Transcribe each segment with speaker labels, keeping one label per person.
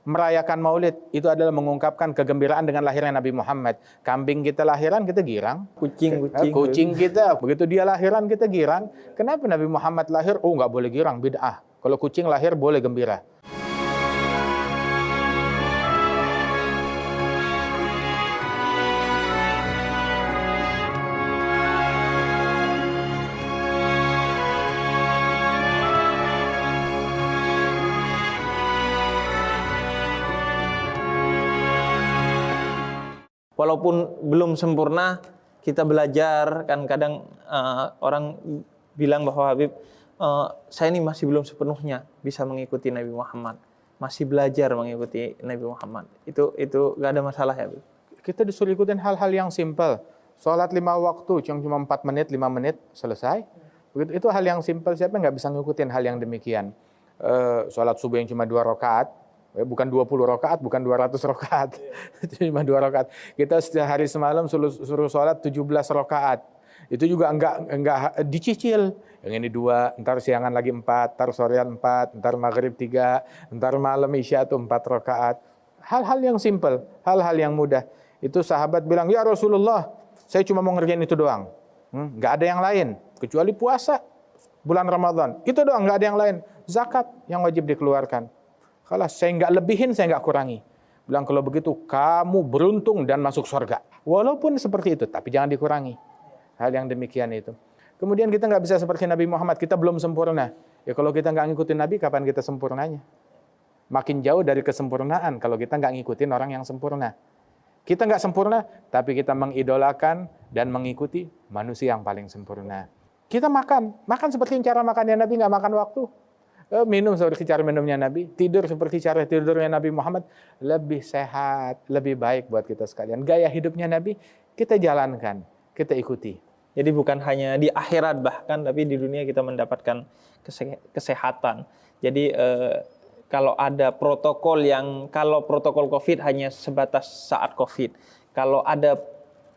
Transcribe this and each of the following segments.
Speaker 1: Merayakan Maulid itu adalah mengungkapkan kegembiraan dengan lahirnya Nabi Muhammad. Kambing kita lahiran kita girang, kucing kita begitu dia lahiran kita girang. Kenapa Nabi Muhammad lahir? Oh, nggak boleh girang, bid'ah. Kalau kucing lahir boleh gembira.
Speaker 2: Walaupun belum sempurna, kita belajar. Kan kadang orang bilang bahwa Habib, saya ini masih belum sepenuhnya bisa mengikuti Nabi Muhammad, masih belajar mengikuti Nabi Muhammad. Itu gak ada masalah ya Habib?
Speaker 1: Kita disuruh ikutin hal-hal yang simpel. Sholat 5 waktu, cuma 4 menit, 5 menit, selesai. Begitu, itu hal yang simpel. Siapa yang nggak bisa ngikutin hal yang demikian? Sholat subuh yang cuma 2 rakaat, bukan 20 rakaat, bukan 200 rakaat. Cuma 2 rakaat. Kita sehari semalam suruh sholat 17 rakaat. Itu juga enggak dicicil. Yang ini 2, ntar siangan lagi 4, ntar sorean 4, ntar maghrib 3, ntar malam isya itu 4 rakaat. Hal-hal yang simpel, hal-hal yang mudah. Itu sahabat bilang, "Ya Rasulullah, saya cuma mau ngerjain itu doang. Nggak ada yang lain, kecuali puasa bulan Ramadan. Itu doang, nggak ada yang lain. Zakat yang wajib dikeluarkan. Kalau saya nggak lebihin, saya nggak kurangi." Bilang, kalau begitu kamu beruntung dan masuk surga. Walaupun seperti itu, tapi jangan dikurangi. Hal yang demikian itu. Kemudian kita nggak bisa seperti Nabi Muhammad, kita belum sempurna. Ya kalau kita nggak ngikutin Nabi, kapan kita sempurnanya? Makin jauh dari kesempurnaan kalau kita nggak ngikutin orang yang sempurna. Kita nggak sempurna, tapi kita mengidolakan dan mengikuti manusia yang paling sempurna. Kita makan seperti cara makannya Nabi, nggak makan waktu. Minum seperti cara minumnya Nabi, tidur seperti cara tidurnya Nabi Muhammad. Lebih sehat, lebih baik buat kita sekalian. Gaya hidupnya Nabi, kita jalankan, kita ikuti.
Speaker 2: Jadi bukan hanya di akhirat bahkan, tapi di dunia kita mendapatkan kesehatan. Jadi kalau ada protokol kalau protokol COVID hanya sebatas saat COVID. Kalau ada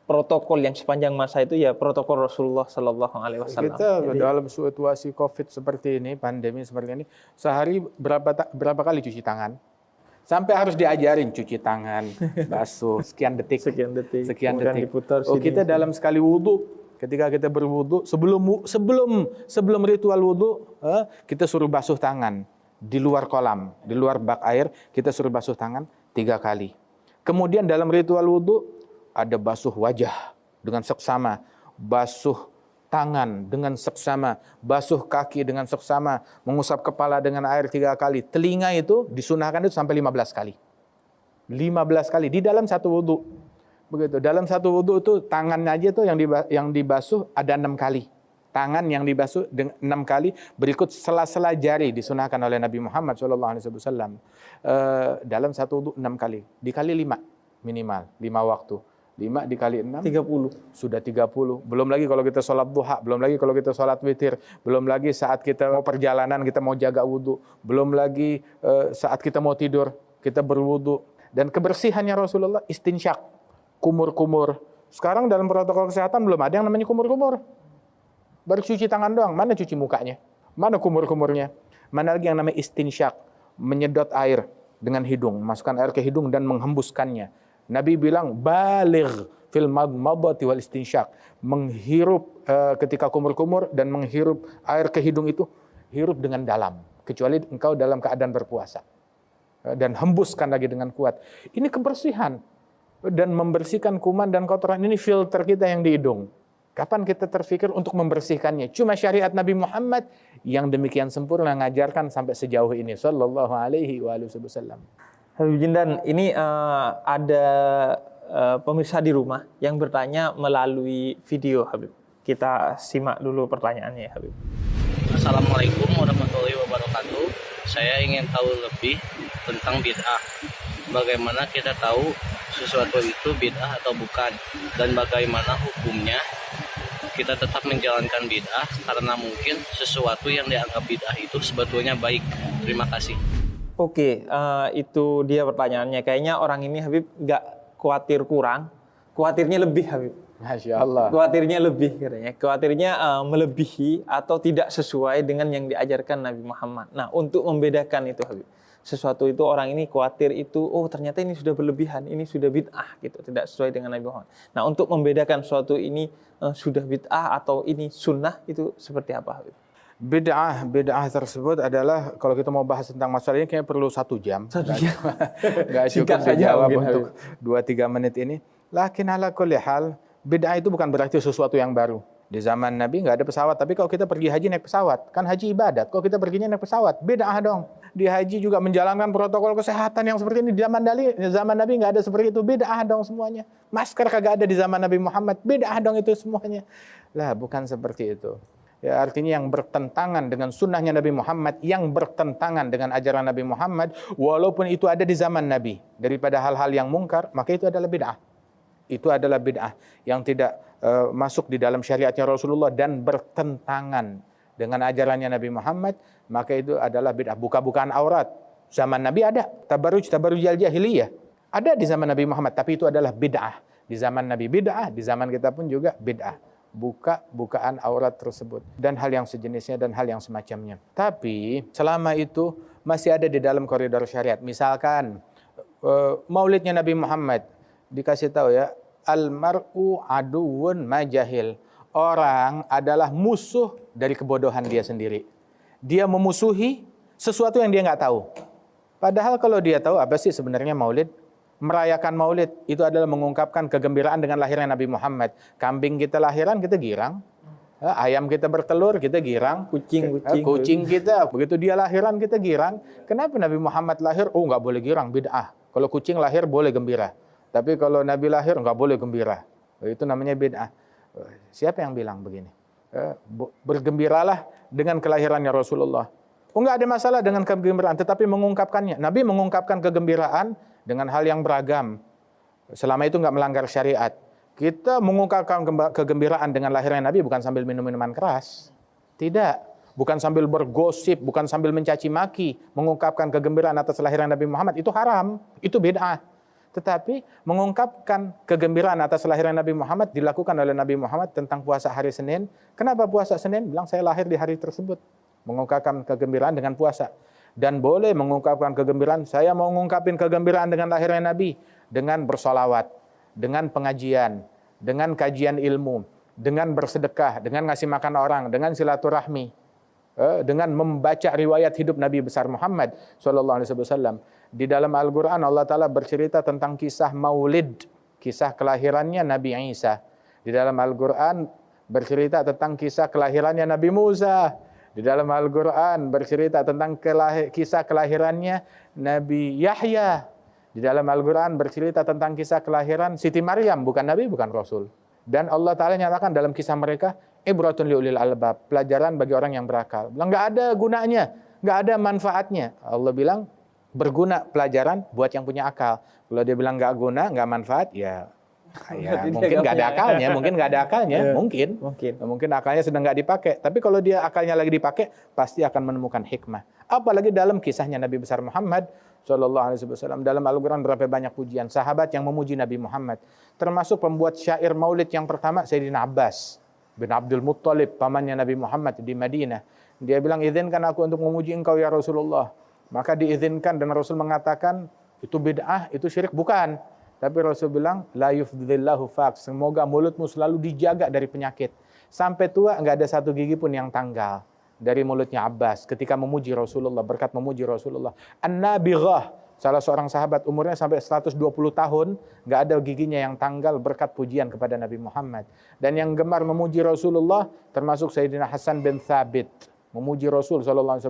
Speaker 2: protokol yang sepanjang masa itu ya protokol Rasulullah Sallallahu Alaihi Wasallam.
Speaker 1: Kita dalam situasi COVID seperti ini, pandemi seperti ini, sehari berapa kali cuci tangan? Sampai harus diajarin cuci tangan, basuh, sekian detik.
Speaker 2: Diputar
Speaker 1: kita dalam sekali wudhu, ketika kita berwudhu, sebelum ritual wudhu, kita suruh basuh tangan. Di luar kolam, di luar bak air, kita suruh basuh tangan 3 kali. Kemudian dalam ritual wudhu, ada basuh wajah dengan seksama, basuh tangan dengan seksama, basuh kaki dengan seksama, mengusap kepala dengan air 3 kali. Telinga itu disunahkan itu sampai 15 kali. 15 kali di dalam satu wudhu. Begitu. Dalam satu wudhu itu tangan aja tuh yang dibasuh ada 6 kali. Tangan yang dibasuh 6 kali, berikut sela-sela jari disunahkan oleh Nabi Muhammad SAW. Dalam satu wudhu 6 kali, dikali 5 minimal, 5 waktu. 5 dikali 6,
Speaker 2: 30.
Speaker 1: Sudah 30. Belum lagi kalau kita sholat duha, belum lagi kalau kita sholat witir, belum lagi saat kita mau perjalanan, kita mau jaga wudhu, belum lagi saat kita mau tidur, kita berwudhu. Dan kebersihannya Rasulullah istinsyak, kumur-kumur. Sekarang dalam protokol kesehatan belum ada yang namanya kumur-kumur. Baru cuci tangan doang, mana cuci mukanya? Mana kumur-kumurnya? Mana lagi yang namanya istinsyak, menyedot air dengan hidung, masukkan air ke hidung dan menghembuskannya. Nabi bilang, baligh fil madmadati wal istinsyak. Menghirup ketika kumur-kumur dan menghirup air ke hidung itu, hirup dengan dalam. Kecuali engkau dalam keadaan berpuasa. Dan hembuskan lagi dengan kuat. Ini kebersihan. Dan membersihkan kuman dan kotoran, ini filter kita yang di hidung. Kapan kita terfikir untuk membersihkannya? Cuma syariat Nabi Muhammad yang demikian sempurna ngajarkan sampai sejauh ini. Sallallahu alaihi wasallam.
Speaker 2: Habib Jindan, ini ada pemirsa di rumah yang bertanya melalui video, Habib. Kita simak dulu pertanyaannya, Habib.
Speaker 3: Assalamualaikum warahmatullahi wabarakatuh. Saya ingin tahu lebih tentang bid'ah. Bagaimana kita tahu sesuatu itu bid'ah atau bukan? Dan bagaimana hukumnya kita tetap menjalankan bid'ah karena mungkin sesuatu yang dianggap bid'ah itu sebetulnya baik. Terima kasih.
Speaker 2: Oke, itu dia pertanyaannya. Kayaknya orang ini Habib nggak khawatir kurang, khawatirnya lebih Habib.
Speaker 1: Masya Allah.
Speaker 2: Khawatirnya lebih katanya. Khawatirnya melebihi atau tidak sesuai dengan yang diajarkan Nabi Muhammad. Nah, untuk membedakan itu Habib, sesuatu itu orang ini khawatir itu, oh ternyata ini sudah berlebihan, ini sudah bid'ah gitu, tidak sesuai dengan Nabi Muhammad. Nah, untuk membedakan suatu ini sudah bid'ah atau ini sunnah itu seperti apa?
Speaker 1: Bid'ah tersebut adalah, kalau kita mau bahas tentang masalah ini kayaknya perlu 1 jam. Nggak cukup dijawab untuk 2-3 menit ini. Lakin ala kulli hal, bid'ah itu bukan berarti sesuatu yang baru. Di zaman Nabi nggak ada pesawat, tapi kalau kita pergi haji naik pesawat, kan haji ibadat. Kalau kita perginya naik pesawat, bid'ah dong. Di haji juga menjalankan protokol kesehatan yang seperti ini. Di zaman Nabi nggak ada seperti itu, bid'ah dong semuanya. Masker kagak ada di zaman Nabi Muhammad, bid'ah dong itu semuanya. Lah, bukan seperti itu. Ya, artinya yang bertentangan dengan sunnahnya Nabi Muhammad, yang bertentangan dengan ajaran Nabi Muhammad, walaupun itu ada di zaman Nabi, daripada hal-hal yang mungkar, maka itu adalah bid'ah. Itu adalah bid'ah yang tidak masuk di dalam syariatnya Rasulullah dan bertentangan dengan ajarannya Nabi Muhammad, maka itu adalah bid'ah. Buka-bukaan aurat, zaman Nabi ada. Tabarruj jahiliyah, ada di zaman Nabi Muhammad, tapi itu adalah bid'ah. Di zaman Nabi bid'ah, di zaman kita pun juga bid'ah. Bukaan aurat tersebut dan hal yang sejenisnya dan hal yang semacamnya. Tapi selama itu masih ada di dalam koridor syariat. Misalkan maulidnya Nabi Muhammad dikasih tahu ya, almar'u aduwwun majahil. Orang adalah musuh dari kebodohan dia sendiri. Dia memusuhi sesuatu yang dia nggak tahu. Padahal kalau dia tahu apa sih sebenarnya maulid? Merayakan maulid itu adalah mengungkapkan kegembiraan dengan lahirnya Nabi Muhammad. Kambing kita lahiran, kita girang. Ayam kita bertelur, kita girang. Kucing kita, begitu dia lahiran, kita girang. Kenapa Nabi Muhammad lahir? Oh, nggak boleh girang, bid'ah. Kalau kucing lahir, boleh gembira. Tapi kalau Nabi lahir, nggak boleh gembira. Itu namanya bid'ah. Siapa yang bilang begini? Bergembiralah dengan kelahirannya Rasulullah. Oh, nggak ada masalah dengan kegembiraan, tetapi mengungkapkannya. Nabi mengungkapkan kegembiraan dengan hal yang beragam. Selama itu nggak melanggar syariat. Kita mengungkapkan kegembiraan dengan lahirnya Nabi bukan sambil minum minuman keras. Tidak. Bukan sambil bergosip, bukan sambil mencaci maki. Mengungkapkan kegembiraan atas lahirnya Nabi Muhammad, itu haram. Itu bid'ah. Tetapi mengungkapkan kegembiraan atas lahirnya Nabi Muhammad dilakukan oleh Nabi Muhammad tentang puasa hari Senin. Kenapa puasa Senin? Bilang saya lahir di hari tersebut. Mengungkapkan kegembiraan dengan puasa. Dan boleh mengungkapkan kegembiraan, saya mau mengungkapkan kegembiraan dengan lahirnya Nabi, dengan bersolawat, dengan pengajian, dengan kajian ilmu, dengan bersedekah, dengan ngasih makan orang, dengan silaturahmi, dengan membaca riwayat hidup Nabi besar Muhammad SAW. Di dalam Al-Quran Allah Ta'ala bercerita tentang kisah maulid, kisah kelahirannya Nabi Isa. Di dalam Al-Quran bercerita tentang kisah kelahirannya Nabi Musa. Di dalam Al-Quran bercerita tentang kisah kelahirannya Nabi Yahya. Di dalam Al-Quran bercerita tentang kisah kelahiran Siti Maryam, bukan Nabi, bukan Rasul. Dan Allah Ta'ala nyatakan dalam kisah mereka, ibratun liulil albab, pelajaran bagi orang yang berakal. Bilang nggak ada gunanya, nggak ada manfaatnya. Allah bilang berguna pelajaran buat yang punya akal. Kalau dia bilang nggak guna, nggak manfaat, ya mungkin nggak ada akalnya, mungkin akalnya sedang nggak dipakai. Tapi kalau dia akalnya lagi dipakai, pasti akan menemukan hikmah. Apalagi dalam kisahnya Nabi besar Muhammad SAW. Dalam Al-Quran berapa banyak pujian sahabat yang memuji Nabi Muhammad. Termasuk pembuat syair maulid yang pertama, Sayyidina Abbas bin Abdul Muttalib, pamannya Nabi Muhammad di Madinah. Dia bilang, izinkan aku untuk memuji engkau ya Rasulullah. Maka diizinkan dan Rasul mengatakan, itu bid'ah, itu syirik, bukan. Tapi Rasul bilang, la yufdhillahu fak, semoga mulutmu selalu dijaga dari penyakit. Sampai tua enggak ada satu gigi pun yang tanggal dari mulutnya Abbas ketika memuji Rasulullah, berkat memuji Rasulullah. An-Nabighah, salah seorang sahabat umurnya sampai 120 tahun, enggak ada giginya yang tanggal berkat pujian kepada Nabi Muhammad. Dan yang gemar memuji Rasulullah termasuk Sayyidina Hasan bin Thabit, memuji Rasul SAW,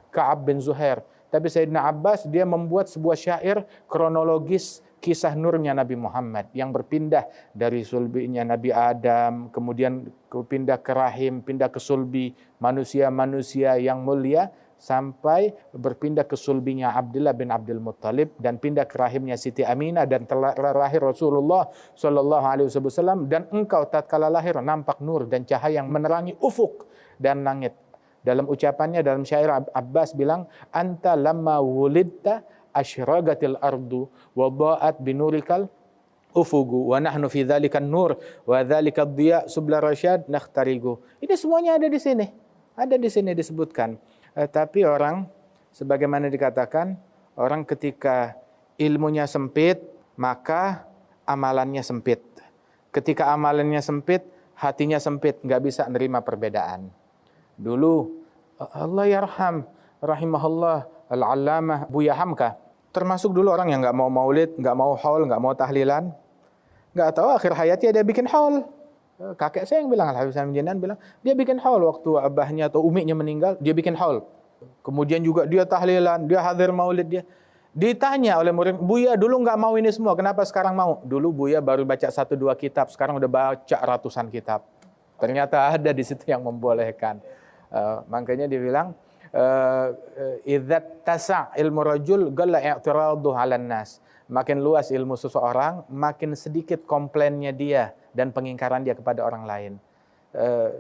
Speaker 1: Ka'ab bin Zuhair. Tapi Sayyidina Abbas dia membuat sebuah syair kronologis kisah nurnya Nabi Muhammad yang berpindah dari sulbinya Nabi Adam, kemudian pindah ke rahim, pindah ke sulbi manusia-manusia yang mulia, sampai berpindah ke sulbinya Abdullah bin Abdul Muttalib dan pindah ke rahimnya Siti Aminah dan terlahir Rasulullah SAW. Dan engkau tatkala lahir nampak nur dan cahaya yang menerangi ufuk dan langit. Dalam ucapannya dalam syair Abbas bilang, anta lamma wulidta asyragatil ardu wa dha'at binurikal ufugu wa nahnu fi dzalikan nur wa dzalikad dhiya subla rasyad nakhtarigu. Ini semuanya ada di sini. Ada di sini disebutkan. Tapi orang sebagaimana dikatakan Orang ketika ilmunya sempit, maka amalannya sempit. Ketika amalannya sempit, hatinya sempit, nggak bisa nerima perbedaan. Dulu, Allah yarham, rahimahullah, al-allamah Buya Hamka, termasuk dulu orang yang nggak mau maulid, nggak mau haul, nggak mau tahlilan. Nggak tahu akhir hayatnya dia bikin haul. Kakek saya yang bilang, Al-Habib Salim Jindan bilang, dia bikin haul waktu abahnya atau uminya meninggal, dia bikin haul. Kemudian juga dia tahlilan, dia hadir maulid dia. Ditanya oleh murid, Buya dulu nggak mau ini semua, kenapa sekarang mau? Dulu Buya baru baca 1-2 kitab, sekarang udah baca ratusan kitab. Ternyata ada di situ yang membolehkan. Makanya dia bilang, idzat tasa' ilmu rajul galla i'tiraduhu 'alan nas. Makin luas ilmu seseorang, makin sedikit komplainnya dia dan pengingkaran dia kepada orang lain.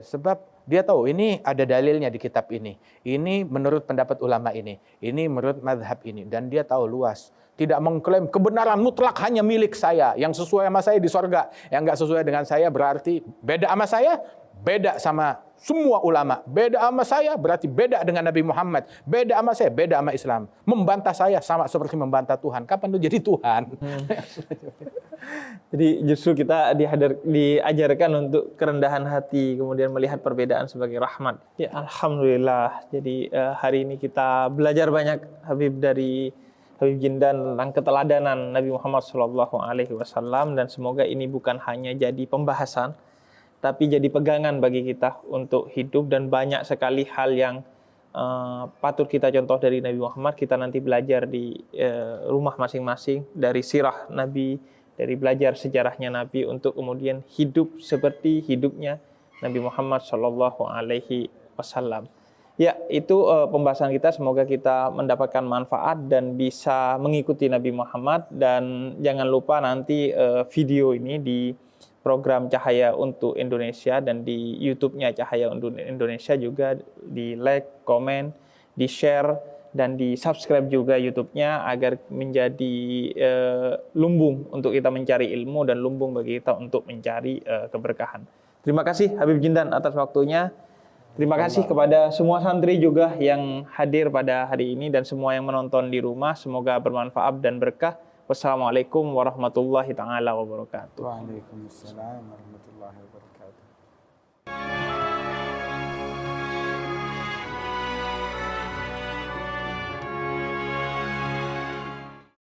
Speaker 1: Sebab dia tahu ini ada dalilnya di kitab ini. Ini menurut pendapat ulama ini menurut mazhab ini, dan dia tahu luas. Tidak mengklaim kebenaran mutlak hanya milik saya, yang sesuai sama saya di sorga, yang nggak sesuai dengan saya berarti beda sama saya, beda sama semua ulama, beda sama saya berarti beda dengan Nabi Muhammad, beda sama saya, beda sama Islam. Membantah saya sama seperti membantah Tuhan. Kapan lu jadi Tuhan?
Speaker 2: Jadi justru kita diajarkan untuk kerendahan hati, kemudian melihat perbedaan sebagai rahmat. Ya alhamdulillah. Jadi hari ini kita belajar banyak dari Habib Jindan tentang keteladanan Nabi Muhammad SAW, dan semoga ini bukan hanya jadi pembahasan, tapi jadi pegangan bagi kita untuk hidup, dan banyak sekali hal yang patut kita contoh dari Nabi Muhammad. Kita nanti belajar di rumah masing-masing dari sirah Nabi, dari belajar sejarahnya Nabi untuk kemudian hidup seperti hidupnya Nabi Muhammad SAW. Ya, itu pembahasan kita. Semoga kita mendapatkan manfaat dan bisa mengikuti Nabi Muhammad. Dan jangan lupa nanti video ini di program Cahaya untuk Indonesia dan di YouTube-nya Cahaya untuk Indonesia juga di like, komen, di share, dan di subscribe juga YouTube-nya agar menjadi lumbung untuk kita mencari ilmu dan lumbung bagi kita untuk mencari keberkahan. Terima kasih Habib Jindan atas waktunya. Terima kasih kepada semua santri juga yang hadir pada hari ini dan semua yang menonton di rumah. Semoga bermanfaat dan berkah. Wassalamualaikum warahmatullahi taala wabarakatuh.
Speaker 1: Waalaikumsalam warahmatullahi wabarakatuh.